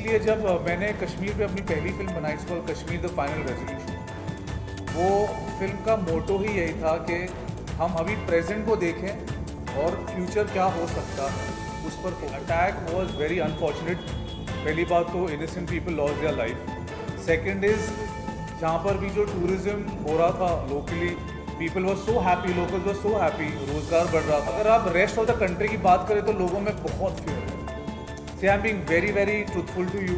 इसलिए जब मैंने कश्मीर पे अपनी पहली फिल्म बनाई इसको कश्मीर द फाइनल रेजोल्यूशन, वो फिल्म का मोटो ही यही था कि हम अभी प्रेजेंट को देखें और फ्यूचर क्या हो सकता है उस पर। Attack was very unfortunate. पहली बात तो innocent people loss their life. Second is यहाँ पर भी जो टूरिज़्म हो रहा था locally, people were so happy, local were so happy, रोज़गार बढ़ रहा था। अगर आप रेस्ट ऑफ द कंट्री की बात करें तो लोगों में बहुत फियर है। से I am being very very truthful to you.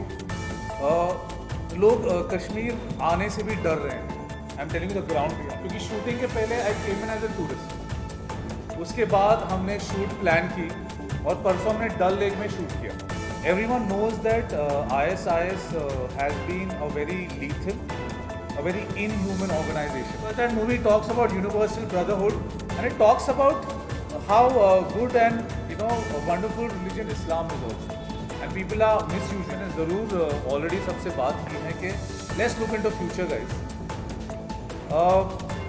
लोग कश्मीर आने से भी डर रहे हैं। I am telling you the ground, क्योंकि शूटिंग के पहले आई केम इन एज अ टूरिस्ट। उसके बाद हमने शूट प्लान की और परसों हमने डल लेक में शूट किया। Everyone knows that ISIS has been a very lethal, a very inhuman organization. But that movie talks about universal brotherhood, and it talks about how good and a wonderful religion Islam is also. And people are misusing it. ज़रूर already सबसे बात की है कि let's look into future, guys.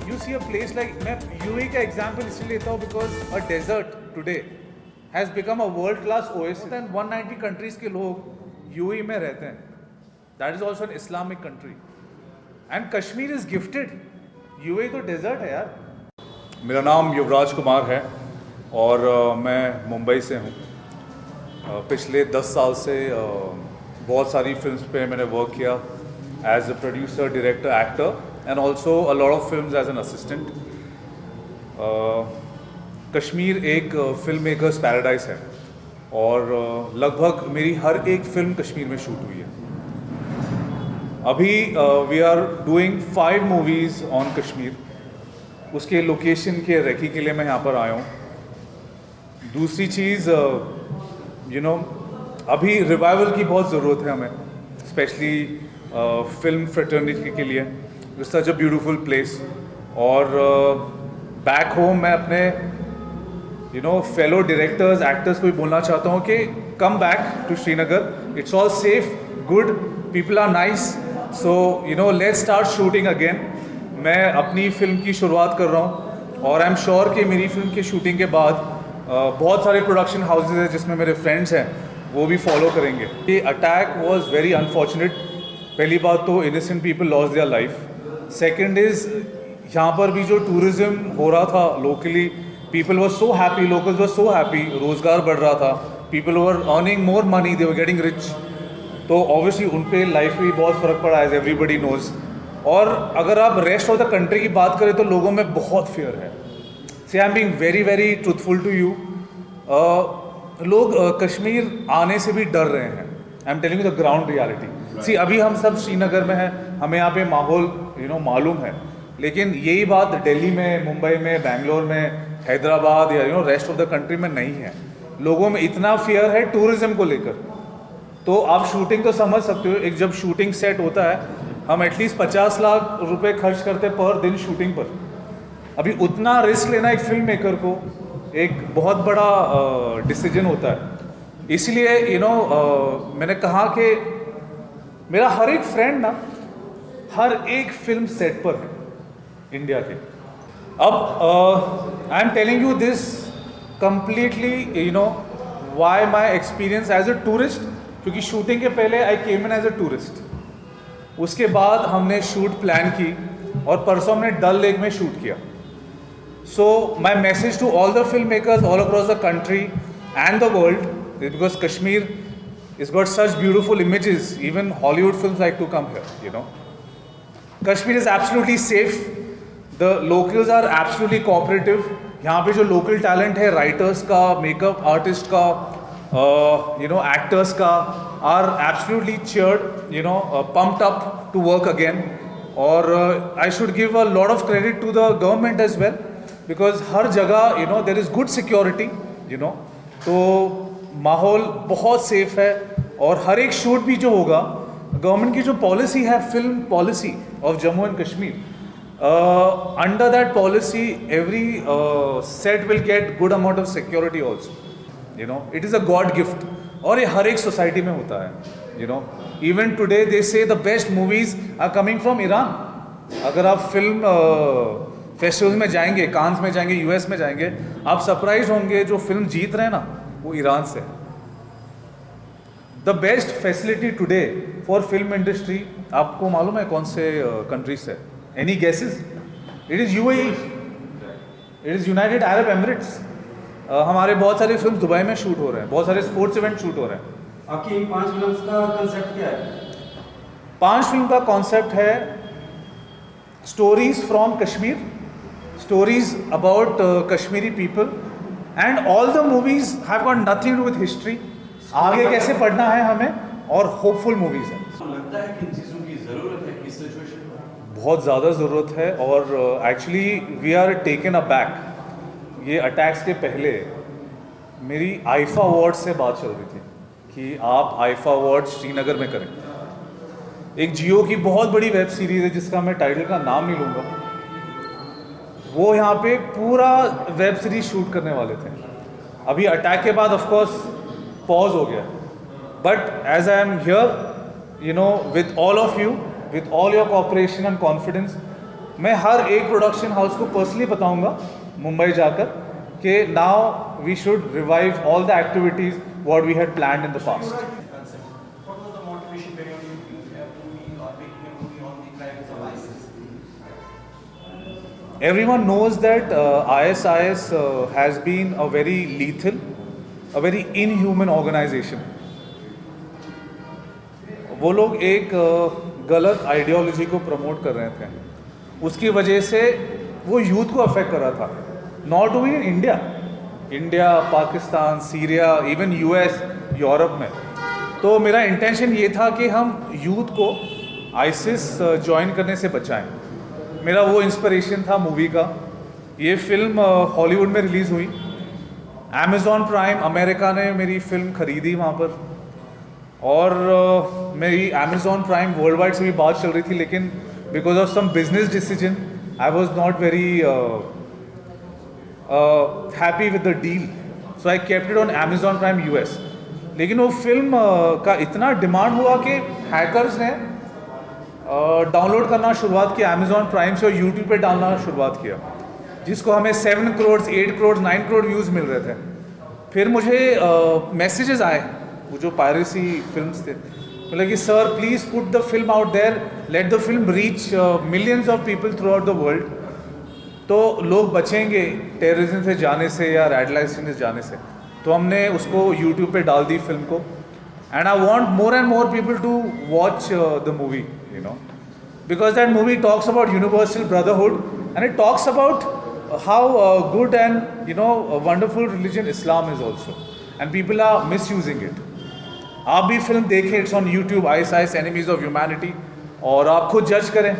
You see a place like, मैं UAE का example इसलिए लेता हूँ because a desert today has become a world class oasis, and 190 countries के लोग UAE में रहते हैं. That is also an Islamic country, and Kashmir is gifted. UAE तो desert है यार. मेरा नाम युवराज कुमार है और मैं मुंबई से हूँ. पिछले 10 साल से बहुत सारी फिल्म्स पे मैंने वर्क किया as a producer, director, actor, and also a lot of films as an assistant. Kashmir एक फिल्म मेकर्स पैराडाइज है और लगभग मेरी हर एक फिल्म कश्मीर में शूट हुई है. अभी we are doing 5 movies on Kashmir. उसके लोकेशन के रेकी के लिए मैं यहाँ पर आया हूँ. दूसरी चीज़ अभी रिवाइवल की बहुत ज़रूरत है हमें, स्पेशली फिल्म फ्रेटर्निटी के लिए. It's such a beautiful place. और बैक होम मैं अपने फेलो डायरेक्टर्स, एक्टर्स को भी बोलना चाहता हूँ कि come back to Srinagar. It's all safe, good, people are nice, so let's start shooting again. मैं अपनी फिल्म की शुरुआत कर रहा हूँ और आई एम श्योर कि मेरी फिल्म की शूटिंग के बाद बहुत सारे प्रोडक्शन हाउसेज हैं जिसमें मेरे फ्रेंड्स हैं, वो भी फॉलो करेंगे. ये अटैक वॉज वेरी अनफॉर्चुनेट. पहली बात तो innocent people loss their life. Second is यहाँ पर भी जो टूरिज़्म हो रहा था locally, people were so happy, locals were so happy, रोज़गार बढ़ रहा था, people were earning more money, they were getting rich. तो ऑब्वियसली उन पे लाइफ में भी बहुत फ़र्क पड़ा, एज एवरीबडी नोज़. और अगर आप रेस्ट ऑफ द कंट्री की बात करें तो लोगों में बहुत फियर है. से I am being very very truthful to you. लोग कश्मीर आने से भी डर रहे हैं. I am telling you the ground reality. See अभी हम सब श्रीनगर में हैं, हमें यहाँ पे माहौल मालूम है, लेकिन यही बात दिल्ली में, मुंबई में, बेंगलोर में, हैदराबाद या रेस्ट ऑफ द कंट्री में नहीं है. लोगों में इतना फियर है टूरिज़्म को लेकर. तो आप शूटिंग तो समझ सकते हो, एक जब शूटिंग सेट होता है हम एटलीस्ट 50 लाख रुपए खर्च करते पर दिन शूटिंग पर. अभी उतना रिस्क लेना एक फिल्म मेकर को एक बहुत बड़ा डिसीजन होता है. इसलिए मैंने कहा कि मेरा हर एक फ्रेंड ना हर एक फिल्म सेट पर है इंडिया के. अब I am telling you this completely why my experience as a tourist, क्योंकि शूटिंग के पहले आई केम इन एज अ टूरिस्ट. उसके बाद हमने शूट प्लान की और परसों हमने डल लेक में शूट किया. So my message to all the filmmakers all across the country and the world is because Kashmir has got such beautiful images, even Hollywood films like to come here, Kashmir is absolutely safe. The locals are absolutely cooperative. यहाँ पे जो local talent है, writers का, makeup artist का, actors का, are absolutely cheered, pumped up to work again. और I should give a lot of credit to the government as well. Because हर जगह देर इज़ गुड सिक्योरिटी, तो माहौल बहुत सेफ है. और हर एक शूट भी जो होगा, गवर्नमेंट की जो पॉलिसी है, film policy of Jammu and Kashmir, under that policy every set will get good amount of security also. It is a God gift और ये हर एक सोसाइटी में होता है. Even today they say the best movies are coming from Iran. अगर आप film festival में जाएंगे, कांस में जाएंगे, यूएस में जाएंगे, आप सरप्राइज होंगे जो फिल्म जीत रहे हैं ना वो ईरान से. The best facility today for film industry आपको मालूम है कौन से कंट्री से? Any guesses? It is UAE, it is United Arab Emirates. हमारे बहुत सारे फिल्म दुबई में शूट हो रहे हैं, बहुत सारे स्पोर्ट्स इवेंट शूट हो रहे हैं। आपकी 5 फिल्म्स का कंसेप्ट क्या है? 5 फिल्म का कॉन्सेप्ट है stories from Kashmir, stories about Kashmiri people, and all the movies have got nothing to with history, आगे कैसे पढ़ना है हमें, और होपफुल मूवीज हैं। लगता है कि इन चीज़ों की ज़रूरत है इस सिचुएशन में? बहुत ज़्यादा ज़रूरत है, और actually we are taken aback. ये अटैक्स के पहले मेरी आईफा अवार्ड से बात चल रही थी कि आप आईफा अवार्ड श्रीनगर में करें। एक जियो की बहुत बड़ी वेब सीरीज़ है जिसका मैं टाइटल का नाम नहीं लूँगा, वो यहाँ पे पूरा वेब सीरीज शूट करने वाले थे। अभी अटैक के बाद ऑफ कोर्स पॉज हो गया, but as I am here you know with all of you, with all your cooperation and confidence, मैं हर एक प्रोडक्शन हाउस को पर्सनली बताऊंगा मुंबई जाकर कि now we should revive all the activities what we had planned in the past. What was the motivation behind making a movie or making a movie on the crimes of ISIS? Everyone knows that ISIS has been a very lethal, a very inhuman organization. वो लोग एक गलत ideology को promote कर रहे थे, उसकी वजह से वो यूथ को अफेक्ट कर रहा था, not only in India, Pakistan, Syria, even US, Europe में। तो मेरा इंटेंशन ये था कि हम यूथ को आईसिस ज्वाइन करने से बचाएं। मेरा वो इंस्पिरेशन था मूवी का। ये फिल्म हॉलीवुड में रिलीज़ हुई, अमेज़ॉन प्राइम अमेरिका ने मेरी फिल्म ख़रीदी वहाँ पर, और मेरी अमेज़ॉन प्राइम वर्ल्ड वाइड से भी बात चल रही थी, लेकिन because of some business decision I was not very happy with the deal, so I kept it on Amazon Prime US. लेकिन वो फिल्म का इतना डिमांड हुआ कि हैकर्स ने डाउनलोड करना शुरुआत किया अमेज़ॉन प्राइम से, और यूट्यूब पे डालना शुरुआत किया, जिसको हमें 7 करोड़, 8 करोड़, 9 करोड़ व्यूज़ मिल रहे थे। फिर मुझे मैसेजेस आए, वो जो पायरेसी फिल्म्स थे, बोले कि sir please put the film out there, let the film reach millions of people throughout the world, तो लोग बचेंगे टेररिज्म से जाने से या रेडिकलाइजेशन से जाने से। तो हमने उसको यूट्यूब पे डाल दी फिल्म को, and I want more and more people to watch the movie, you know, because that movie talks about universal brotherhood, and it talks about how good and a wonderful religion Islam is also, and people are misusing it. आप भी film देखें, it's on YouTube, ISIS enemies of humanity, और आप खुद जज करें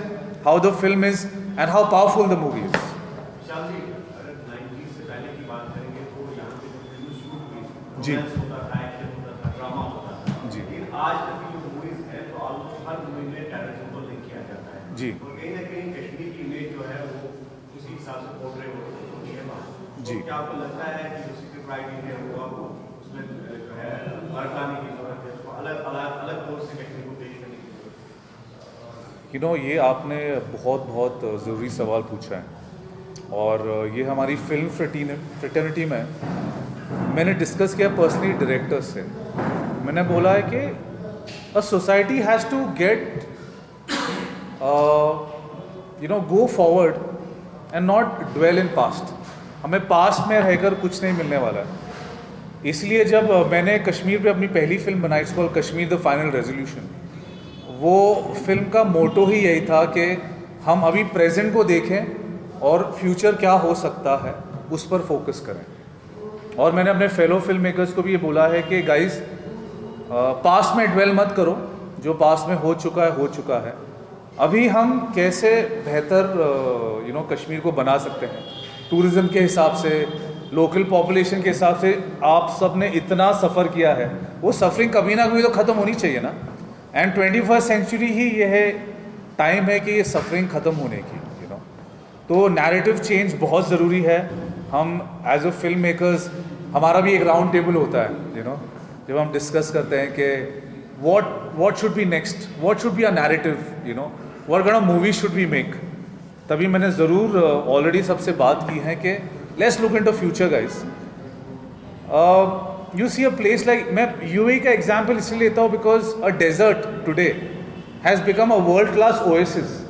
how the film is and how powerful the movie is. Vishal ji, अगर 90 से पहले की बात करेंगे तो यहाँ पे जो फिल्म शूट हुई, जी, रोमांस होता था, एक्शन होता था, ड्रामा होता था, जी, लेकिन आज तक की जो मूवीज है तो ऑलमोस्ट हर मूवी में टेररिज्म को लिंक किया जाता है, जी, और कहीं ना कहीं कश्मीर की इमेज जो है वो उसी हिसाब से पोर्ट्रे होती है वहाँ। जी। तो क्या आपको लगता है कि जो सिक्योरिटी प्राइड है वो आपको उसमें जो है बरताने की जरूरत है, उसको अलग अलग अलग तौर से कश्मीर को पेश करने की जरूरत है? ये आपने बहुत ज़रूरी सवाल पूछा है, और ये हमारी फिल्म फ्रेटर्निटी में मैंने डिस्कस किया पर्सनली डायरेक्टर से। मैंने बोला है कि a society has to get go forward and not dwell in past. हमें पास्ट में रहकर कुछ नहीं मिलने वाला है। इसलिए जब मैंने कश्मीर पे अपनी पहली फिल्म बनाई, it's called Kashmir the final resolution, वो फिल्म का मोटो ही यही था कि हम अभी प्रेजेंट को देखें और फ्यूचर क्या हो सकता है उस पर फोकस करें। और मैंने अपने फेलो फिल्म मेकर्स को भी ये बोला है कि गाइस, पास्ट में ड्वेल मत करो, जो पास्ट में हो चुका है। अभी हम कैसे बेहतर कश्मीर को बना सकते हैं, टूरिज़्म के हिसाब से, लोकल पॉपुलेशन के हिसाब से। आप सब ने इतना सफ़र किया है, वो सफरिंग कभी ना कभी तो ख़त्म होनी चाहिए ना। एंड 21st सेंचुरी ही यह टाइम है कि ये सफरिंग ख़त्म होने की, तो नैरेटिव चेंज बहुत ज़रूरी है। हम एज अ फिल्म मेकर्स, हमारा भी एक राउंड टेबल होता है, जब हम डिस्कस करते हैं कि what should be next, what should be a narrative, what kind of movie should we make। तभी मैंने ज़रूर ऑलरेडी सबसे बात की है कि let's look into future guys. you see a place like, मैं UAE का example इसलिए लेता हूँ because a desert today has become a world class oasis.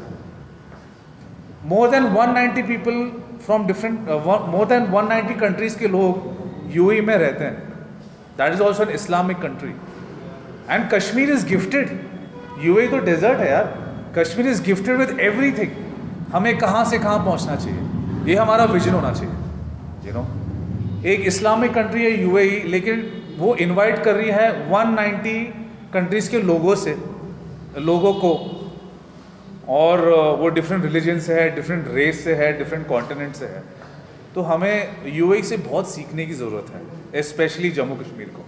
More than 190 people from different more than 190 countries के लोग UAE में रहते हैं. That is also an Islamic country. And Kashmir is gifted. UAE तो desert है यार. Kashmir is gifted with everything. हमें कहाँ से कहाँ पहुँचना चाहिए, ये हमारा विजन होना चाहिए. You know, एक इस्लामिक कंट्री है UAE, लेकिन वो इनवाइट कर रही है 190 कंट्रीज़ के लोगों को, और वो डिफरेंट रिलीजन से है, डिफरेंट रेस से है, डिफरेंट कॉन्टिनेंट से है. तो हमें UAE से बहुत सीखने की ज़रूरत है, स्पेशली जम्मू कश्मीर को.